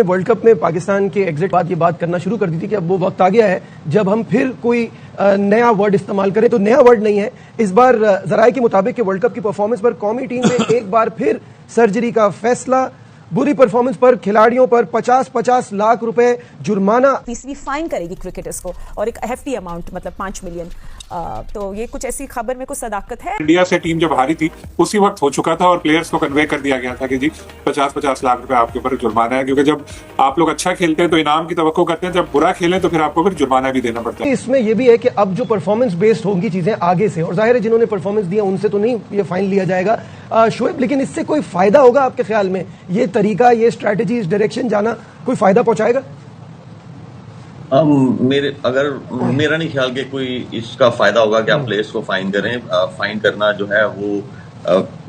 World cup में पाकिस्तान के exit बाद ये बात करना शुरू कर दी थी कि अब वो वक्त आ गया है जब हम फिर कोई नया वर्ड इस्तेमाल करें, तो नया वर्ड नहीं है इस बार। जराये के मुताबिक कि वर्ल्ड कप की परफॉर्मेंस पर कौमी टीम में एक बार फिर सर्जरी का फैसला। बुरी परफॉर्मेंस पर खिलाड़ियों पर 50-50 लाख रुपए जुर्माना। पीसीबी फाइन करेगी क्रिकेटर्स को और एक हेफ्टी अमाउंट, मतलब 5 मिलियन। तो ये कुछ ऐसी खबर में कुछ सदाकत है। इंडिया से टीम जब हारी थी उसी वक्त हो चुका था और प्लेयर्स को कन्वे कर दिया गया था कि जी 50-50 लाख रुपए आपके ऊपर जुर्माना है, क्योंकि जब आप लोग अच्छा खेलते हैं तो इनाम की तवक्को करते हैं, जब बुरा खेलें तो फिर आपको फिर जुर्माना भी देना पड़ता है। इसमें यह भी है कि अब जो परफॉर्मेंस बेस्ड होंगी चीजें आगे से, और जाहिर है जिन्होंने परफॉर्मेंस दिया उनसे तो नहीं ये फाइन लिया जाएगा शोएब, लेकिन इससे कोई फायदा होगा आपके ख्याल में? ये तरीका, ये स्ट्रैटेजी, इस डायरेक्शन जाना कोई फायदा पहुंचाएगा? मेरा नहीं ख्याल कि कोई इसका फायदा होगा कि आप प्लेयर्स को फाइन करें। फाइन करना जो है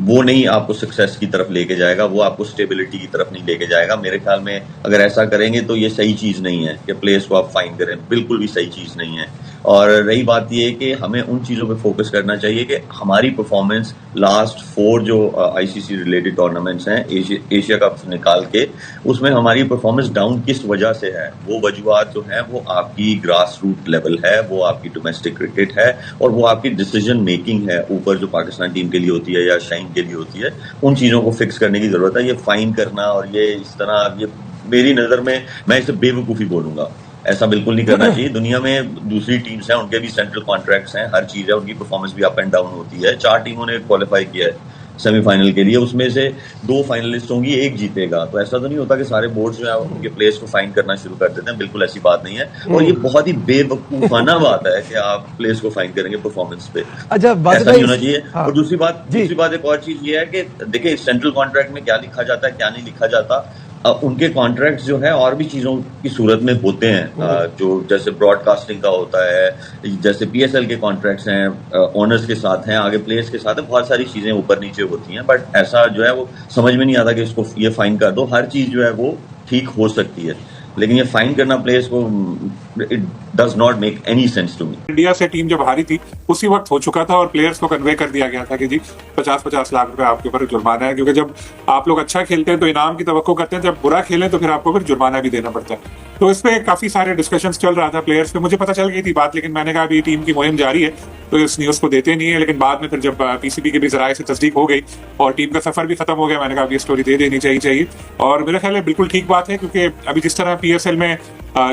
वो नहीं आपको सक्सेस की तरफ लेके जाएगा, वो आपको स्टेबिलिटी की तरफ नहीं लेके जाएगा। मेरे ख्याल में अगर ऐसा करेंगे तो ये सही चीज नहीं है कि प्लेयर्स को आप फाइन करें, बिल्कुल भी सही चीज नहीं है। और रही बात ये कि हमें उन चीजों पे फोकस करना चाहिए कि हमारी परफॉर्मेंस लास्ट 4 जो आईसीसी रिलेटेड टूर्नामेंट्स हैं एशिया कप निकाल के, उसमें हमारी परफॉर्मेंस डाउन किस वजह से है। वो वजूहत जो है वो आपकी ग्रास रूट लेवल है, वो आपकी डोमेस्टिक क्रिकेट है और वो आपकी डिसीजन मेकिंग है ऊपर जो पाकिस्तान टीम के लिए होती है या शाइन के लिए होती है। उन चीजों को फिक्स करने की जरूरत है। ये फाइन करना और ये इस तरह, ये मेरी नजर में मैं इसे बेवकूफी बोलूंगा। ऐसा बिल्कुल नहीं करना चाहिए। दुनिया में दूसरी टीम्स हैं, उनके भी सेंट्रल कॉन्ट्रैक्ट्स हैं, हर चीज है, उनकी परफॉर्मेंस भी अप एंड डाउन होती है। 4 टीमों ने क्वालिफाई किया है सेमीफाइनल के लिए, उसमें से 2 फाइनलिस्ट होंगी, 1 जीतेगा। तो ऐसा तो नहीं होता कि सारे बोर्ड्स जो है उनके प्लेयर्स को फाइन करना शुरू कर देते हैं, बिल्कुल ऐसी बात नहीं है। और ये बहुत ही बेवकूफाना बात है कि आप प्लेयर्स को फाइन करेंगे परफॉर्मेंस पे। अच्छा, ऐसा नहीं होना चाहिए। हाँ। और दूसरी बात एक और चीज ये है कि देखिए सेंट्रल कॉन्ट्रैक्ट में क्या लिखा जाता है क्या नहीं लिखा जाता। उनके कॉन्ट्रैक्ट्स जो है और भी चीजों की सूरत में होते हैं, जो जैसे ब्रॉडकास्टिंग का होता है, जैसे पीएसएल के कॉन्ट्रैक्ट्स हैं, ओनर्स के साथ हैं, आगे प्लेयर्स के साथ है, बहुत सारी चीजें ऊपर नीचे होती हैं। बट ऐसा जो है वो समझ में नहीं आता कि इसको ये फाइन कर दो। हर चीज जो है वो ठीक हो सकती है, लेकिन ये फाइन करना प्लेयर्स को, it does not make any sense to me. India से टीम जब हारी थी उसी वक्त हो चुका था और प्लेयर्स को कन्वे कर दिया गया था कि जी 50-50 लाख रुपए आपके ऊपर जुर्माना है, क्योंकि जब आप लोग अच्छा खेलते हैं तो इनाम की तवक्को करते हैं, जब बुरा खेलें तो फिर आपको फिर जुर्माना भी देना पड़ता है। तो इस पे काफी सारे डिस्कशंस चल रहा था प्लेयर्स पे। मुझे पता चल गई थी बात, लेकिन मैंने कहा अभी टीम की मुहिम जारी है तो इस न्यूज को देते नहीं है। लेकिन बाद में फिर जब पीसीबी के भी जराये से तस्दीक हो गई और टीम का सफर भी खत्म हो गया, मैंने कहा ये स्टोरी दे देनी चाहिए। और मेरा ख्याल है बिल्कुल ठीक बात है, क्योंकि अभी जिस तरह पीएसएल में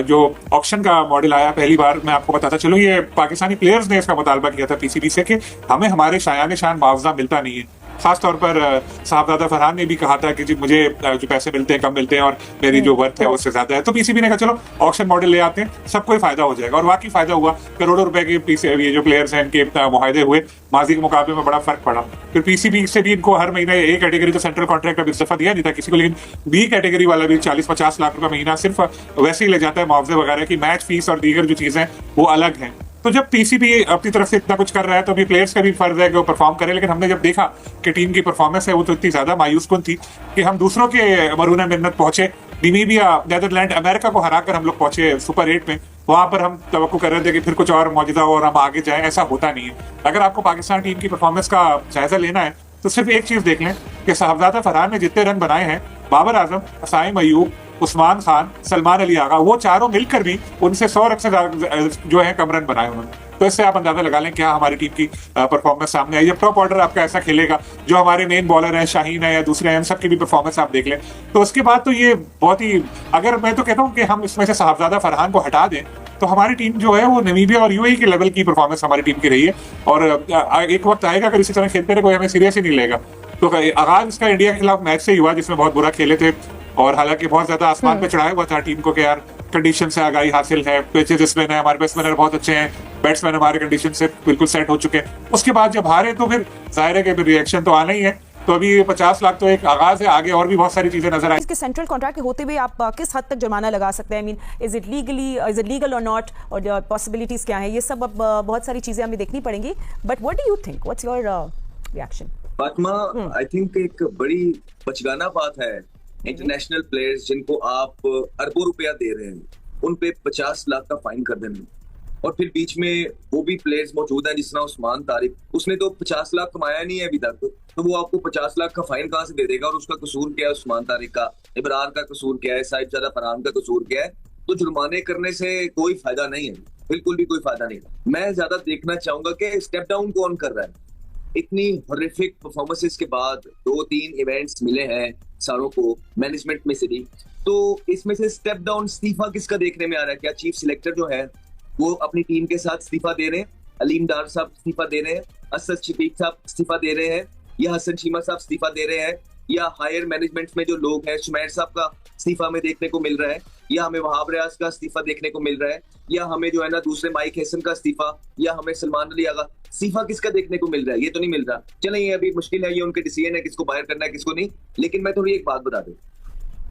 जो ऑक्शन का मॉडल आया पहली बार, मैं आपको बताता चलूं, ये पाकिस्तानी प्लेयर्स ने इसका मुतालबा किया था पीसीबी से कि हमें हमारे शायान शान मुआवजा मिलता नहीं है। खासतौर पर साहबजादा फरहान ने भी कहा था कि जी मुझे जो पैसे मिलते हैं कम मिलते हैं और मेरी जो वर्थ है उससे ज्यादा है। तो पीसीबी ने कहा चलो ऑक्शन मॉडल ले आते हैं, सबको ही फायदा हो जाएगा। और वाकई फायदा हुआ, करोड़ों रुपए के ये जो प्लेयर्स हैं इनके मुआहदे हुए, माजी के मुकाबले में बड़ा फर्क पड़ा। फिर पीसीबी से भी इनको हर महीने ए कैटेगरी तो सेंट्रल कॉन्ट्रैक्ट का भी इस्तीफा दिया नहीं था किसी को, लेकिन बी कैटेगरी वाला भी 40-50 लाख रुपए महीना सिर्फ वैसे ही ले जाता है मुआवजे वगैरह की। मैच फीस और दीगर जो चीजें वो अलग हैं। तो जब पीसीबी अपनी तरफ से इतना कुछ कर रहा है तो अभी प्लेयर्स का भी फर्ज है कि वो परफॉर्म करें। लेकिन हमने जब देखा कि टीम की परफॉर्मेंस है वो तो इतनी ज्यादा मायूसकुन थी कि हम दूसरों के मरूना मिन्नत पहुंचे। नामीबिया, नीदरलैंड, अमेरिका को हराकर हम लोग पहुंचे सुपर 8 में। वहां पर हम तवक्को कर रहे थे कि फिर कुछ और मौजूदा हो और हम आगे जाए, ऐसा होता नहीं है। अगर आपको पाकिस्तान टीम की परफॉर्मेंस का जायजा लेना है तो सिर्फ एक चीज देख लें कि साहबजादा फरहान ने जितने रन बनाए हैं, बाबर आजम, हसाइम अयूब, उस्मान खान, सलमान अली आगा, वो चारों मिलकर भी उनसे 100 रन से जो है कम रन बनाए उन्होंने। तो इससे आप अंदाजा लगा लें क्या हमारी टीम की परफॉर्मेंस सामने आई। जब टॉप ऑर्डर आपका ऐसा खेलेगा, जो हमारे मेन बॉलर हैं शाहीन है या दूसरे हैं, सबकी भी परफॉर्मेंस आप देख लें, तो उसके बाद तो ये बहुत ही, अगर मैं तो कहता हूँ कि हम इसमें से साहबजादा फरहान को हटा दें तो हमारी टीम जो है वो नामीबिया और यूएई के लेवल की परफॉर्मेंस हमारी टीम की रही है। और एक वक्त आएगा अगर इसी तरह खेलते रहे कोई हमें सीरियस ही नहीं लेगा। तो आगाज इसका इंडिया के खिलाफ मैच से ही हुआ जिसमें बहुत बुरा खेले थे, और हालांकि बहुत ज्यादा आसमान पे चढ़ाया हुआ था टीम को कि यार कंडीशन से आगाही हासिल है, पिचेस इसमें है, हमारे बैट्समैन बहुत अच्छे हैं, बैट्समैन हमारे कंडीशन से बिल्कुल सेट हो चुके हैं। उसके बाद जब हारे तो फिर जाहिर है कि फिर रिएक्शन तो आना ही है। तो अभी 50 लाख तो एक आगाज है, आगे और भी बहुत सारी चीजें नजर आई। इसके सेंट्रल कॉन्ट्रैक्ट के होते हुए आप किस हद तक जुर्माना लगा सकते हैं? I mean, is it legal और नॉट, और पॉसिबिलिटीज क्या है? ये सब अब बहुत सारी चीजें हमें देखनी पड़ेंगी। But what do you think, what's your reaction? Fatima, I think एक बड़ी बचगाना बात है इंटरनेशनल प्लेयर्स जिनको आप अरबों रुपया दे रहे हैं, उन पे 50 लाख का फाइन कर देना। और फिर बीच में वो भी प्लेयर्स मौजूद हैं जिस तरह उस्मान तारिक, उसने तो 50 लाख कमाया नहीं है अभी तक, तो वो आपको 50 लाख का फाइन कहाँ से दे देगा? और उसका कसूर क्या है उस्मान तारिक का, इब्रार का कसूर क्या है, साहिबजादा फरहान का कसूर क्या है? तो जुर्माने करने से कोई फायदा नहीं है, बिल्कुल भी कोई फायदा नहीं। मैं ज्यादा देखना चाहूंगा कि स्टेप डाउन कौन कर रहा है। इतनी हॉरिफिक परफॉर्मेंसेस के बाद 2-3 इवेंट्स मिले हैं सारों को मैनेजमेंट में से भी, तो इसमें से स्टेप डाउन इस्तीफा किसका देखने में आ रहा है? क्या चीफ सिलेक्टर जो है वो अपनी टीम के साथ इस्तीफा दे रहे हैं, अलीम डार साहब इस्तीफा दे रहे हैं, असद शफीक साहब इस्तीफा दे रहे हैं, या हसन शीमा साहब इस्तीफा दे रहे हैं, या हायर मैनेजमेंट में जो लोग हैं शुमैर साहब का इस्तीफा में देखने को मिल रहा है, या हमें वहाब रियाज का इस्तीफा देखने को मिल रहा है, या हमें जो है ना दूसरे माइक हसन का इस्तीफा, या हमें सलमान अली आगा इस्तीफा किसका देखने को मिल रहा है? ये तो नहीं मिल रहा। चलें, ये अभी मुश्किल है, ये उनके डिसीजन है किसको बाहर करना है किसको नहीं। लेकिन मैं थोड़ी एक बात बता दूं,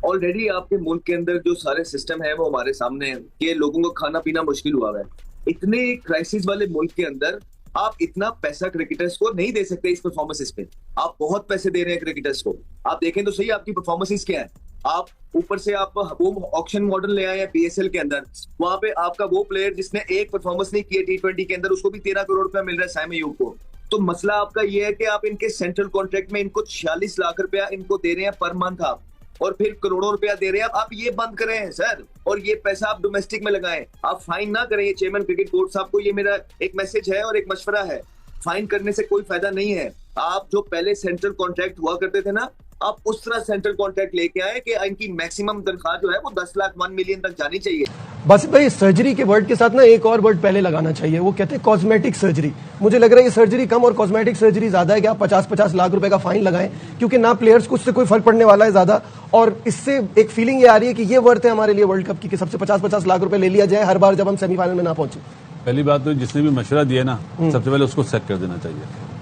ऑलरेडी आपके मुल्क के अंदर जो सारे सिस्टम है वो हमारे सामने है कि लोगों को खाना पीना मुश्किल हुआ है। इतने क्राइसिस वाले मुल्क के अंदर आप इतना पैसा क्रिकेटर्स को नहीं दे सकते इस परफॉर्मेंसेस पे। आप बहुत पैसे दे रहे हैं क्रिकेटर्स को, आप देखें तो सही आपकी परफॉर्मेंसेस क्या है। आप ऊपर से आप वो ऑक्शन मॉडल ले आए हैं PSL के अंदर, वहां पे आपका वो प्लेयर जिसने एक परफॉर्मेंस नहीं की है T20 के अंदर, उसको भी 13 करोड़ रुपया मिल रहा है साइम अयूब को। तो मसला आपका ये है कि आप इनके सेंट्रल कॉन्ट्रैक्ट में इनको 46 लाख रुपया इनको दे रहे हैं पर मंथ आप, और फिर करोड़ों रुपया दे रहे हैं आप ये बंद करें सर, और ये पैसा आप डोमेस्टिक में लगाएं, आप फाइन ना करें। ये चेयरमैन क्रिकेट बोर्ड साहब को ये मेरा एक मैसेज है और एक मशवरा है, फाइन करने से कोई फायदा नहीं है। आप जो पहले सेंट्रल कॉन्ट्रैक्ट हुआ करते थे ना, आप उस तरह सेंट्रल कॉन्ट्रैक्ट लेके आए कि इनकी मैक्सिमम तनख्वाह जो है वो 10 लाख 1 मिलियन तक जानी चाहिए। बासित भाई, सर्जरी के वर्ड के साथ ना एक और वर्ड पहले लगाना चाहिए, वो कहते हैं कॉस्मेटिक सर्जरी। मुझे लग रहा है ये सर्जरी कम और कॉस्मेटिक सर्जरी ज्यादा है कि आप 50-50 लाख रुपए का फाइन लगाएं, क्योंकि ना प्लेयर्स को उससे कोई फर्क पड़ने वाला है ज्यादा, और इससे एक फीलिंग ये आ रही है कि ये वर्थ है हमारे लिए वर्ल्ड कप की कि सबसे 50-50 लाख रुपए ले लिया जाए हर बार जब हम सेमीफाइनल में ना पहुंचे। पहली बात तो जिसने भी मशवरा दिया ना, सबसे पहले उसको सेट कर देना चाहिए।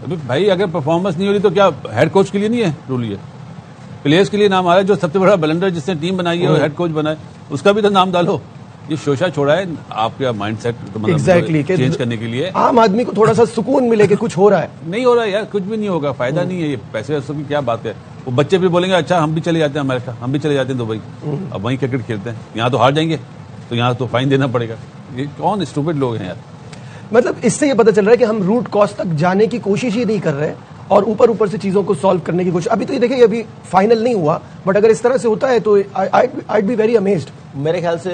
अभी भाई अगर परफॉर्मेंस नहीं हो रही तो क्या हेड कोच के लिए नहीं है रूल? ये प्लेयर्स के लिए नाम आ रहा है। जो सबसे बड़ा ब्लंडर जिसने टीम बनाई है और हेड कोच बनाए, उसका भी तो नाम डालो। ये शोशा छोड़ा है आपका माइंडसेट एग्जैक्टली चेंज करने के लिए। आम आदमी को थोड़ा सा सुकून मिले कि कुछ हो रहा है। नहीं हो रहा है यार, कुछ भी नहीं होगा, फायदा नहीं है। ये पैसे वैसों की क्या बात है? वो बच्चे भी बोलेंगे अच्छा हम भी चले जाते हैं अमेरिका, हम भी चले जाते हैं दुबई, अब वहीं क्रिकेट खेलते हैं। यहाँ तो हार जाएंगे तो यहाँ तो फाइन देना पड़ेगा। ये कौन स्टूपिड लोग हैं यार? मतलब इससे ये पता चल रहा है कि हम रूट कॉज तक जाने की कोशिश ही नहीं कर रहे और ऊपर से चीजों को सॉल्व करने की कोशिश। अभी तो ये देखिए, अभी फाइनल नहीं हुआ, बट अगर इस तरह से होता है तो आई बी वेरी अमेज्ड। मेरे ख्याल से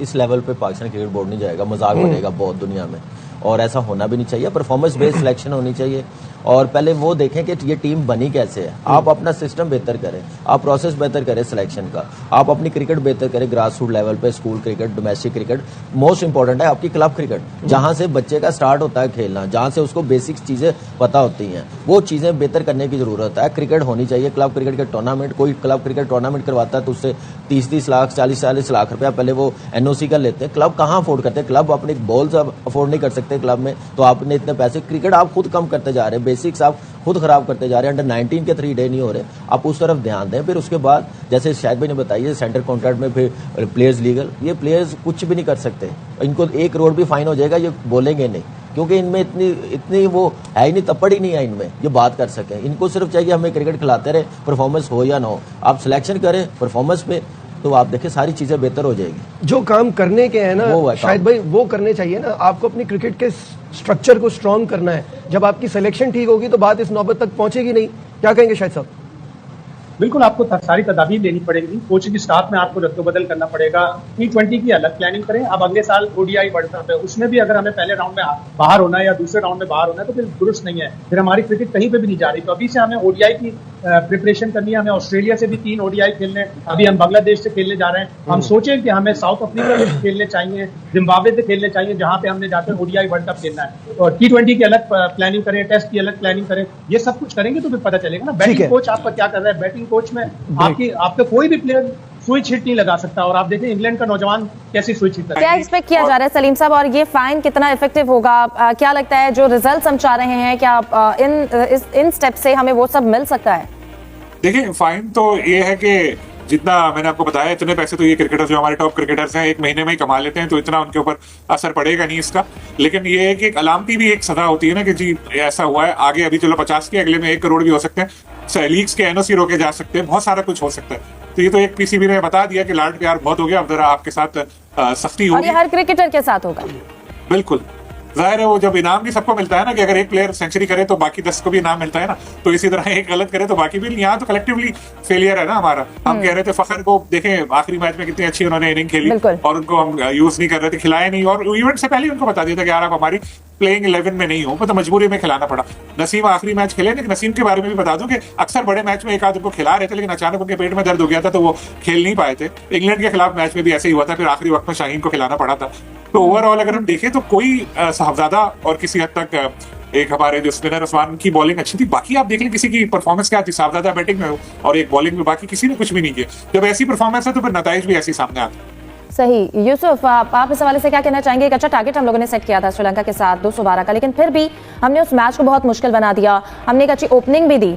इस लेवल पे पाकिस्तान क्रिकेट बोर्ड नहीं जाएगा, मजाक बनेगा बहुत दुनिया में, और ऐसा होना भी नहीं चाहिए। परफॉर्मेंस बेस्ड सिलेक्शन होनी चाहिए, और पहले वो देखें कि ये टीम बनी कैसे है। आप अपना सिस्टम बेहतर करें, आप प्रोसेस बेहतर करें सिलेक्शन का, आप अपनी क्रिकेट बेहतर करें ग्रास रूट लेवल पे, school cricket, domestic cricket. Most important है आपकी क्लब क्रिकेट, जहां से बच्चे का स्टार्ट होता है खेलना, जहां से उसको बेसिक चीजें पता होती हैं, वो चीजें बेहतर करने की जरूरत है। क्रिकेट होनी चाहिए, क्लब क्रिकेट के टूर्नामेंट। कोई क्लब क्रिकेट टूर्नामेंट करवाता है तो उससे 30-30 लाख 40-40 लाख रुपया पहले वो NOC का लेते हैं। क्लब कहाँ अफोर्ड करते हैं? क्लब अपने बॉल्स अफोर्ड नहीं कर सकते क्लब में, तो आपने इतने पैसे, क्रिकेट आप खुद कम करते जा रहे हैं, बेसिक्स आप खुद खराब करते जा रहे हैं। अंडर-19 के 3 डे नहीं हो रहे, आप उस तरफ ध्यान दें। फिर उसके बाद जैसे शायद भाई ने बताइए सेंटर कॉन्ट्रैक्ट में फिर प्लेयर्स लीगल, ये प्लेयर्स कुछ भी नहीं कर सकते, इनको 1 करोड़ भी फाइन हो जाएगा, ये बोलेंगे नहीं, क्योंकि इनमें इतनी वो है ही नहीं, तपड़ ही नहीं है इनमें ये बात कर सके। इनको सिर्फ चाहिए हमें क्रिकेट खिलाते रहे, परफॉर्मेंस हो या ना हो। आप सिलेक्शन करें परफॉर्मेंस पे तो आप देखिए सारी चीजें बेहतर हो जाएगी। जो काम करने के हैं ना शायद भाई वो करने चाहिए ना। आपको अपनी क्रिकेट के स्ट्रक्चर को स्ट्रांग करना है। जब आपकी सिलेक्शन ठीक होगी तो बात इस नौबत तक पहुंचेगी नहीं। क्या कहेंगे शायद साहब? बिल्कुल, आपको सारी तदाबीर लेनी पड़ेगी, कोचिंग स्टाफ में आपको रद्द-बदल करना पड़ेगा। T20 की अलग प्लानिंग करें। अब अगले साल ODI वर्ल्ड कप है, उसमें भी अगर हमें पहले राउंड में बाहर होना है या दूसरे राउंड में बाहर होना है तो फिर दुरुस्त नहीं है, फिर हमारी क्रिकेट कहीं पे भी नहीं जा रही। तो अभी से हमें ODI की प्रिपरेशन करनी है। हमें ऑस्ट्रेलिया से भी 3 ODI खेलने, अभी हम बांग्लादेश से खेलने जा रहे हैं। हम सोचें कि हमें साउथ अफ्रीका से खेलने चाहिए, जिम्बाब्वे से खेलने चाहिए, जहां पे हमने जाकर ODI वर्ल्ड कप खेलना है। और T20 की अलग प्लानिंग करें, टेस्ट की अलग प्लानिंग करें। ये सब कुछ करेंगे तो फिर पता चलेगा ना बैटिंग कोच आपका क्या कर रहा है। बैटिंग कोच में आपका कोई भी प्लेयर स्विच हिट नहीं लगा सकता, और आप देखें इंग्लैंड का नौजवान कैसे स्विच हिट। क्या एक्सपेक्ट किया जा रहा है सलीम साहब, और ये फाइन कितना इफेक्टिव होगा? क्या लगता है जो रिजल्ट्स हम चाह रहे हैं, क्या इन स्टेप से हमें वो सब मिल सकता है? देखिए, फाइन तो ये है कि जितना मैंने आपको बताया, इतने पैसे तो ये क्रिकेटर्स जो हमारे टॉप क्रिकेटर्स हैं 1 महीने में ही कमा लेते हैं, तो इतना उनके ऊपर असर पड़ेगा नहीं इसका। लेकिन ये है कि एक अलामती भी एक सदा होती है ना कि जी ऐसा हुआ है, आगे अभी चलो 50 के, अगले में 1 करोड़ भी हो सकते हैं, लीग्स के NOC रोके जा सकते हैं, बहुत सारा कुछ हो सकता है। तो ये तो एक PCB ने बता दिया कि लाड प्यार बहुत हो गया, अब जरा आपके साथ सख्ती और होगी। ये हर क्रिकेटर के साथ होगा। बिल्कुल, जाहिर है वो जब इनाम भी सबको मिलता है ना कि अगर एक प्लेयर सेंचुरी करे तो बाकी 10 को भी इनाम मिलता है ना, तो इसी तरह एक गलत करे तो बाकी भी। यहाँ तो कलेक्टिवली फेलियर है ना हमारा। हम कह रहे थे फखर को, देखें आखिरी मैच में कितनी अच्छी उन्होंने इनिंग खेली और उनको हम यूज नहीं कर रहे थे, खिलाए नहीं, और इवेंट से पहले उनको बता दिया था कि यार आप हमारी प्लेइंग 11 में नहीं हो, तो मजबूरी में खिलाना पड़ा। नसीम आखिरी मैच खेले, लेकिन नसीम के बारे में भी बता दूं कि अक्सर बड़े मैच में एक आध उनको खिला रहे थे, लेकिन अचानक उनके पेट में दर्द हो गया था तो वो खेल नहीं पाए थे। इंग्लैंड के खिलाफ मैच में भी ऐसे ही हुआ था, फिर आखिरी वक्त में शाहीन को खिलाना पड़ा था। तो ओवरऑल अगर हम देखें तो कोई साहबजादा और किसी हद तक एक हमारे जो स्पिनर उस्मान की बॉलिंग अच्छी थी, बाकी आप देख लें किसी की परफॉर्मेंस क्या थी, साहबजादा बैटिंग में हो और एक बॉलिंग में, बाकी किसी ने कुछ भी नहीं किया। जब ऐसी परफॉर्मेंस है तो फिर नताइज भी ऐसी सामने आते हैं। सही। यूसुफ, आप इस हवाले से क्या कहना चाहेंगे? एक अच्छा टारगेट हम लोगों ने सेट किया था श्रीलंका के साथ 212 का, लेकिन फिर भी हमने उस मैच को बहुत मुश्किल बना दिया। हमने एक अच्छी ओपनिंग भी दी,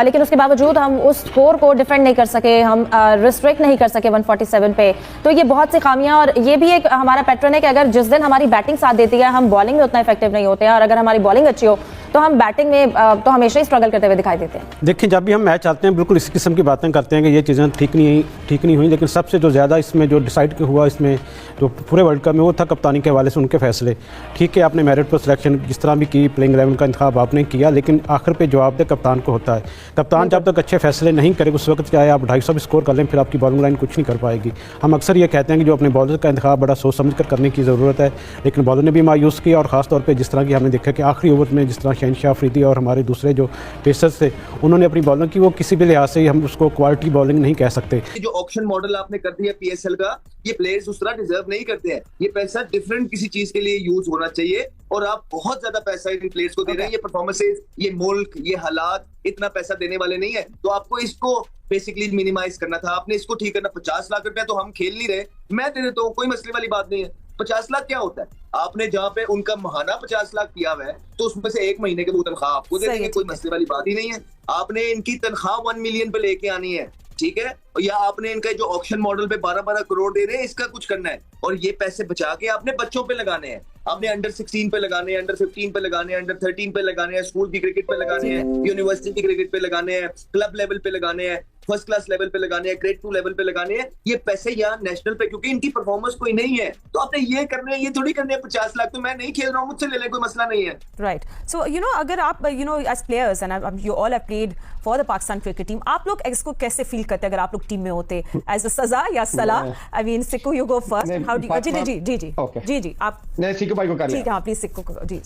लेकिन उसके बावजूद हम उस स्कोर को डिफेंड नहीं कर सके, हम रिस्ट्रिक्ट नहीं कर सके 147 पे। तो ये बहुत सी खामियां, और ये भी एक हमारा पैटर्न है कि अगर जिस दिन हमारी बैटिंग साथ देती है हम बॉलिंग में उतना इफेक्टिव नहीं होते हैं, और अगर हमारी बॉलिंग अच्छी हो तो हम बैटिंग में तो हमेशा ही स्ट्रगल करते हुए दिखाई देते हैं। देखिए, जब भी हम मैच आते हैं बिल्कुल इस किस्म की बातें करते हैं कि ये चीज़ें ठीक नहीं हुई, लेकिन सबसे जो ज़्यादा इसमें जो डिसाइड हुआ इसमें जो पूरे वर्ल्ड कप में वो था कप्तानी के हवाले से उनके फैसले। ठीक है, आपने मेरिट पर सिलेक्शन जिस तरह भी की, प्लेइंग 11 का इंतखाब आपने किया, लेकिन आखिर पे जवाबदेह कप्तान को होता है। कप्तान जब तक अच्छे फैसले नहीं करे उस वक्त चाहे आप 250 भी स्कोर कर लें, फिर आपकी बॉलिंग लाइन कुछ नहीं कर पाएगी। हम अक्सर ये कहते हैं कि जो अपने बॉलर का इंतखाब बड़ा सोच समझ कर करने की ज़रूरत है, लेकिन बॉलर ने भी मायूस किया, और ख़ासतौर पर जिस तरह की हमने देखा कि आखिरी ओवर में जिस तरह शहनशाह अफरीदी और हमारे दूसरे जो पेसर्स थे उन्होंने अपनी बॉलिंग की, वो किसी भी लिहाज से हम उसको क्वालिटी बॉलिंग नहीं कह सकते। जो ऑक्शन मॉडल आपने कर दिया PSL का, ये प्लेयर्स उस तरह डिजर्व नहीं करते हैं। ये पैसा डिफरेंट किसी चीज के लिए यूज होना चाहिए, और आप बहुत ज्यादा पैसा इन प्लेयर्स को दे रहे हैं। ये परफॉर्मेंसेस, ये मुल्क, ये हालात इतना पैसा देने वाले नहीं है, तो आपको इसको बेसिकली मिनिमाइज करना था, आपने इसको ठीक करना। 50 लाख रुपया तो हम खेल नहीं रहे, मैं दे देता हूँ, कोई मसले वाली बात नहीं है। 50 लाख क्या होता है? आपने जहाँ पे उनका महाना 50 लाख किया हुआ है, तो उसमें से 1 महीने के वो तनख्वाह आपको दे देंगे, कोई मसले वाली बात ही नहीं है। आपने इनकी तनख्वाह 1 मिलियन पे लेके आनी है, ठीक है, या आपने इनका जो ऑक्शन मॉडल पे 12-12 करोड़ दे रहे हैं, इसका कुछ करना है, और ये पैसे बचा के आपने बच्चों पे लगाने हैं। आपने अंडर 16 पे लगाने हैं, अंडर 15 पे लगाने हैं, अंडर 13 पे लगाने हैं, स्कूल की क्रिकेट पे लगाने हैं, यूनिवर्सिटी की क्रिकेट पे लगाने हैं, क्लब लेवल पे लगाने हैं, फर्स्ट क्लास लेवल पे लगाने हैं, ग्रेड 2 लेवल पे लगाने हैं। ये पैसे यहाँ नेशनल पे, क्योंकि इनकी परफॉर्मेंस कोई नहीं है, तो आपने ये करने हैं, ये थोड़ी करने हैं। 50 लाख तो मैं नहीं खेल रहा हूँ, मुझसे ले ले, कोई मसला नहीं है। राइट। सो अगर आप as players and you all have played for the Pakistan cricket team, आप लोग इसको कैसे फील करते अगर आप लोग टीम में होते? एज अ सजा या सलाह? I mean Sikku, you go first. How do जी आप नहीं, सिक्कू भाई को कर ठीक है, हाँ प्लीज सिक्कू को। जी,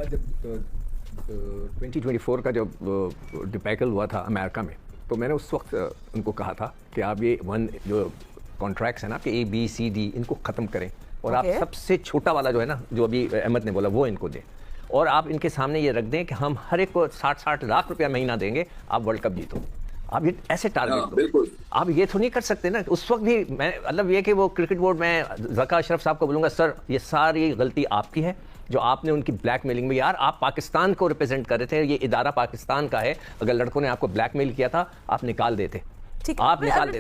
जब 2024 का जब डिबैकल हुआ था अमेरिका में, तो मैंने उस वक्त उनको कहा था कि आप ये जो कॉन्ट्रैक्ट्स है ना, कि ABCD इनको ख़त्म करें, और आप सबसे छोटा वाला जो है ना, जो अभी अहमद ने बोला, वो इनको दें, और आप इनके सामने ये रख दें कि हम हर एक को 60-60 लाख रुपया महीना देंगे, आप वर्ल्ड कप जीतो। आप ये ऐसे टारगेट दो। आप ये तो नहीं कर सकते ना। उस वक्त भी मैं मतलब ये कि वो क्रिकेट बोर्ड में ज़का अशरफ साहब को बोलूँगा, सर ये सारी गलती आपकी है जो आपने उनकी ब्लैकमेलिंग में, यार आप पाकिस्तान को रिप्रेजेंट कर रहे थे, ये इदारा पाकिस्तान का है, अगर लड़कों ने आपको ब्लैकमेल किया था आप निकाल देते, आप निकाल देते।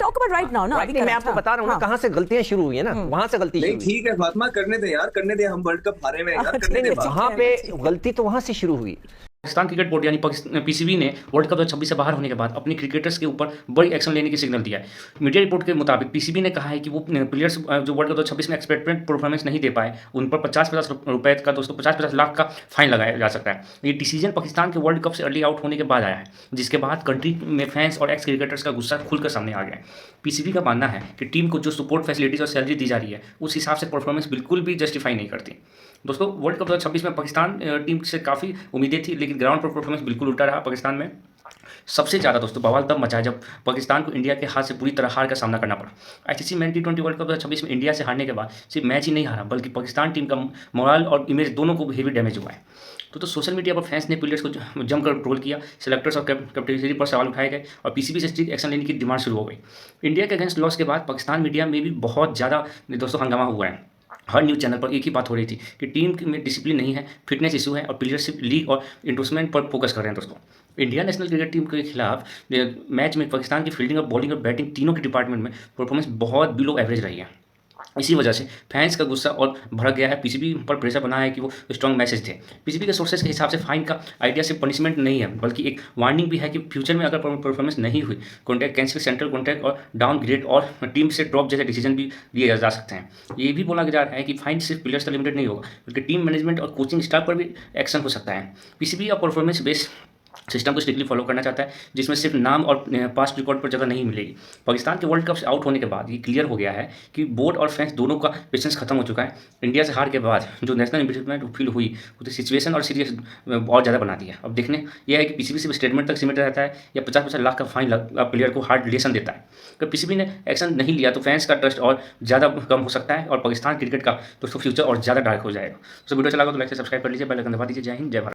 मैं आपको बता रहा हूँ ना कहाँ से गलतियां शुरू हुई है ना, वहां से गलती शुरू। ठीक है फातिमा, करने दे यार, करने दे, हम वर्ल्ड कप हारे में यार, करने दे। वहां पे गलती तो वहां से शुरू हुई। पाकिस्तान क्रिकेट बोर्ड यानी PCB ने वर्ल्ड कप 2026 से बाहर होने के बाद अपने क्रिकेटर्स के ऊपर बड़ी एक्शन लेने की सिग्नल दिया है। मीडिया रिपोर्ट के मुताबिक PCB ने कहा है कि वो प्लेयर्स जो वर्ल्ड कप 2026 में एक्सपेक्टेड परफॉर्मेंस नहीं दे पाए, उन पर 50-50 रुपए का 50-50 लाख का फाइन लगाया जा सकता है। ये डिसीजन पाकिस्तान के वर्ल्ड कप से अर्ली आउट होने के बाद आया है, जिसके बाद कंट्री में फैंस और एक्स क्रिकेटर्स का गुस्सा खुलकर सामने आ गया है। PCB का मानना है कि टीम को जो सपोर्ट फैसिलिटीज़ और सैलरी दी जा रही है, उस हिसाब से परफॉर्मेंस बिल्कुल भी जस्टिफाई नहीं करती। दोस्तों, वर्ल्ड कप 2026 में पाकिस्तान टीम से काफ़ी उम्मीदें थी, लेकिन ग्राउंड पर परफॉर्मेंस बिल्कुल उल्टा रहा पाकिस्तान में। सबसे ज़्यादा दोस्तों बवाल तब मचा जब पाकिस्तान को इंडिया के हाथ से पूरी तरह हार का सामना करना पड़ा। ICC main T20 world cup 2026 में इंडिया से हारने के बाद सिर्फ मैच ही नहीं हारा, बल्कि पाकिस्तान टीम का मोरल और इमेज दोनों को हेवी डैमेज हुआ है। तो सोशल मीडिया पर फैंस ने प्लेयर्स को जमकर ट्रोल किया, सिलेक्टर्स और कैप्टनसी पर सवाल उठाए गए, और PCB से स्ट्रिक्ट एक्शन लेने की डिमांड शुरू हो गई। इंडिया के अगेंस्ट लॉस के बाद पाकिस्तान मीडिया में भी बहुत ज़्यादा दोस्तों हंगामा हुआ है। हर न्यूज़ चैनल पर एक ही बात हो रही थी कि टीम में डिसिप्लिन नहीं है, फिटनेस इशू है, और प्लेयर्स सिर्फ लीग और इंडोर्समेंट पर फोकस कर रहे हैं। दोस्तों, इंडिया नेशनल क्रिकेट टीम के खिलाफ मैच में पाकिस्तान की फील्डिंग और बॉलिंग और बैटिंग तीनों के डिपार्टमेंट में परफॉर्मेंस बहुत बिलो एवरेज रही है। इसी वजह से फैंस का गुस्सा और भड़क गया है। पीसीबी पर प्रेशर बना है कि वो स्ट्रॉन्ग मैसेज थे। पीसीबी के सोर्सेज के हिसाब से फाइन का आइडिया सिर्फ पनिशमेंट नहीं है, बल्कि एक वार्निंग भी है कि फ्यूचर में अगर परफॉर्मेंस नहीं हुई, कॉन्ट्रैक्ट कैंसिल, सेंट्रल कॉन्ट्रैक्ट और डाउनग्रेड और टीम से ड्रॉप जैसे डिसीजन भी लिए जा सकते हैं। ये भी बोला जा रहा है कि फाइन सिर्फ प्लेयर्स तक लिमिटेड नहीं होगा, बल्कि टीम मैनेजमेंट और कोचिंग स्टाफ पर भी एक्शन हो सकता है। पीसीबी अब परफॉर्मेंस बेस्ड सिस्टम को स्ट्रिक्टली फॉलो करना चाहता है, जिसमें सिर्फ नाम और पास्ट रिकॉर्ड पर जगह नहीं मिलेगी। पाकिस्तान के वर्ल्ड कप से आउट होने के बाद ये क्लियर हो गया है कि बोर्ड और फैंस दोनों का पेशेंस खत्म हो चुका है। इंडिया से हार के बाद जो नेशनल इम्प्रूवमेंट फील हुई, वो सिचुएशन और सीरियस और ज़्यादा बना दी है। अब देखने यह है कि पीसीबी सिर्फ स्टेटमेंट तक सीमित रहता है या 50-50 लाख का फाइन प्लेयर को हार्ड रिलेशन देता है। अगर पीसीबी ने एक्शन नहीं लिया तो फैंस का ट्रस्ट और ज़्यादा कम हो सकता है और पाकिस्तान क्रिकेट का तो फ्यूचर और ज़्यादा डार्क हो जाएगा। तो वीडियो चला तो लाइक से सब्सक्राइब कर लीजिए, बेल आइकन दबा दीजिए। जय हिंद, जय भारत।